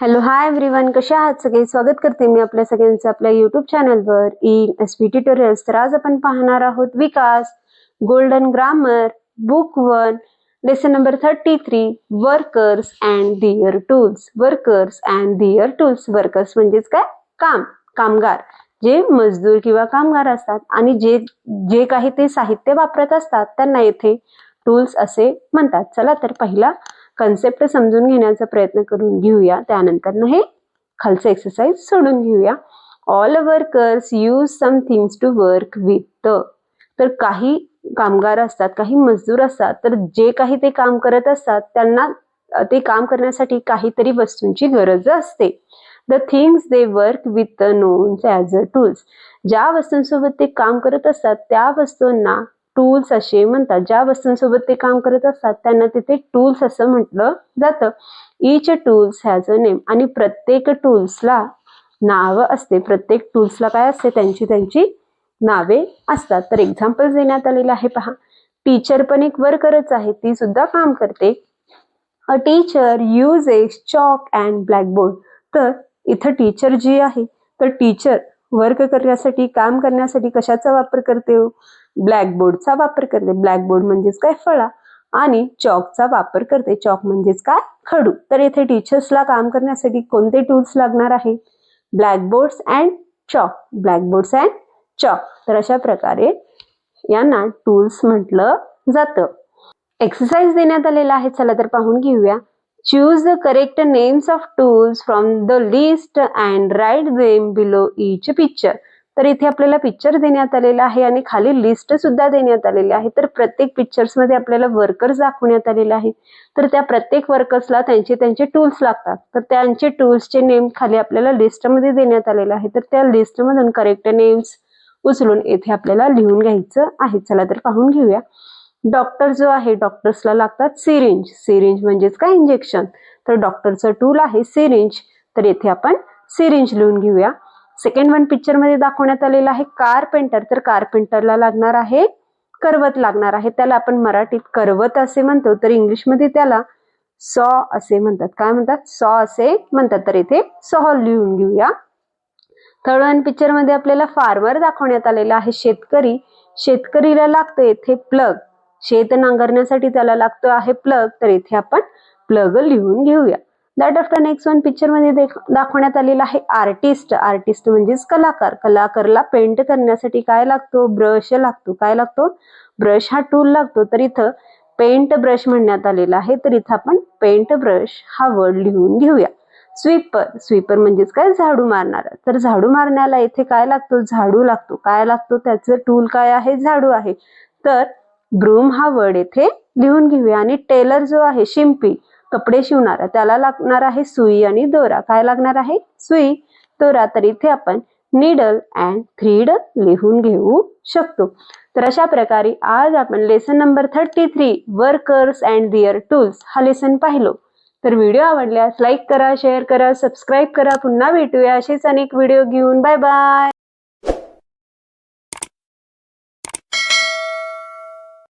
Hello hi everyone, कशा आहात सगळे? स्वागत करते मी आपल्या सगळ्यांचं आपल्या युट्यूब चॅनलवर इन एसपी ट्युटोरियल्स. तर आज आपण पाहणार आहोत Vikas golden grammar book 1 lesson number 33 workers and their tools. Workers and their tools. Workers म्हणजेच काय? कामगार, जे मजदूर किंवा कामगार असतात आणि जे काही ते साहित्य वापरत असतात त्यांना येथे टूल्स असे म्हणतात. चला तर पहिला कन्सेप्ट समजून घेण्याचा प्रयत्न करून घेऊया, त्यानंतर हे खालचं एक्सरसाइज सोडून घेऊया. All workers use some things to work with. तर काही कामगार असतात, काही मजदूर असतात, तर जे काही ते काम करत असतात त्यांना ते काम करण्यासाठी काहीतरी वस्तूंची गरज असते. The things they work with non as a tools. ज्या वस्तूंसोबत ते काम करत असतात त्या वस्तूंना टूल्स असे म्हणतात. ज्या वस्तूंसोबत ते काम करत असतात त्यांना तिथे टूल्स असं म्हटलं जातं. इच टूल्स हॅज अ नेम. आणि प्रत्येक टूल्सला नाव असते. प्रत्येक टूल्सला काय असते? त्यांची नावे असतात. तर एक्झाम्पल्स देण्यात आलेले आहे पहा. टीचर पण एक वर्करच आहे, ती सुद्धा काम करते. A teacher uses chalk and blackboard. तर इथं टीचर जी आहे, तर टीचर वर्क करण्यासाठी, काम करण्यासाठी कशाचा वापर करते? ब्लॅकबोर्डचा वापर करते. ब्लॅकबोर्ड म्हणजेच काय? फळा. आणि चॉकचा वापर करते. चॉक म्हणजेच काय? खडू. तर इथे टीचर्सला काम करण्यासाठी कोणते टूल्स लागणार आहे? Blackboards and chalk. Blackboards and chalk. तर अशा प्रकारे यांना टूल्स म्हटलं जातं. एक्सरसाइज देण्यात आलेला आहे, चला तर पाहून घेऊया. Choose the correct names of tools from the list and write them below each picture. तर इथे आपल्याला पिक्चर देण्यात आलेला आहे आणि खाली लिस्ट सुद्धा देण्यात आलेली आहे. तर प्रत्येक पिक्चर्स मध्ये आपल्याला वर्कर्स दाखवण्यात आलेले आहे. तर त्या प्रत्येक वर्कर्सला त्यांचे टूल्स लागतात. तर त्यांचे टूल्सचे नेम खाली आपल्याला लिस्टमध्ये देण्यात आलेले आहे. तर त्या लिस्टमधून करेक्ट नेम्स उचलून येथे आपल्याला लिहून घ्यायचं आहे. चला तर पाहून घेऊया. डॉक्टर जो आहे, डॉक्टर्सला लागतात सिरिंज. सिरिंज म्हणजेच काय? इंजेक्शन. तर डॉक्टरचं टूल आहे सिरिंज. तर येथे आपण सिरिंज लिहून घेऊया. सेकंड वन पिक्चर मध्ये दाखवण्यात आलेला आहे कारपेंटर. तर कारपेंटरला लागणार आहे करवत लागणार आहे. त्याला आपण मराठीत करवत असे म्हणतो, तर इंग्लिशमध्ये त्याला सॉ असे म्हणतात. काय म्हणतात? सॉ असे म्हणतात. तर इथे सॉ लिहून घेऊया. थर्ड वन पिक्चर मध्ये आपल्याला फार्मर दाखवण्यात आलेला आहे शेतकरी. शेतकरीला लागतं येथे प्लग. शेत नांगरण्यासाठी त्याला लागतो आहे प्लग. तर इथे आपण प्लग लिहून घेऊया. That after next one picture मध्ये दाखवण्यात आलेला आहे आर्टिस्ट. आर्टिस्ट म्हणजेच कलाकार. कलाकारला पेंट करण्यासाठी काय लागतो? ब्रश लागतो. काय लागतो? ब्रश हा टूल लागतो. तर इथं पेंट ब्रश म्हणण्यात आलेला आहे. तर इथं आपण पेंट ब्रश हा वर्ड लिहून घेऊया. स्वीपर. स्वीपर म्हणजेच काय? झाडू मारणारा. तर झाडू मारण्याला इथे काय लागतो? झाडू लागतो. काय लागतो? त्याचं टूल काय आहे? झाडू आहे. तर ब्रूम हा वर्ड येथे लिहून घेऊया. आणि टेलर जो आहे, शिंपी, कपडे शिवणारा, त्याला लागणार आहे सुई आणि दोरा. काय लागणार आहे? सुई, दोरा. तर इथे आपण निडल अँड थ्रीड लिहून घेऊ शकतो. तर अशा प्रकारे आज आपण lesson number 33 workers and their tools हा लेसन पाहिलो. तर व्हिडिओ आवडल्यास लाईक करा, शेअर करा, सबस्क्राईब करा. पुन्हा भेटूया असेच अनेक व्हिडिओ घेऊन. Bye bye.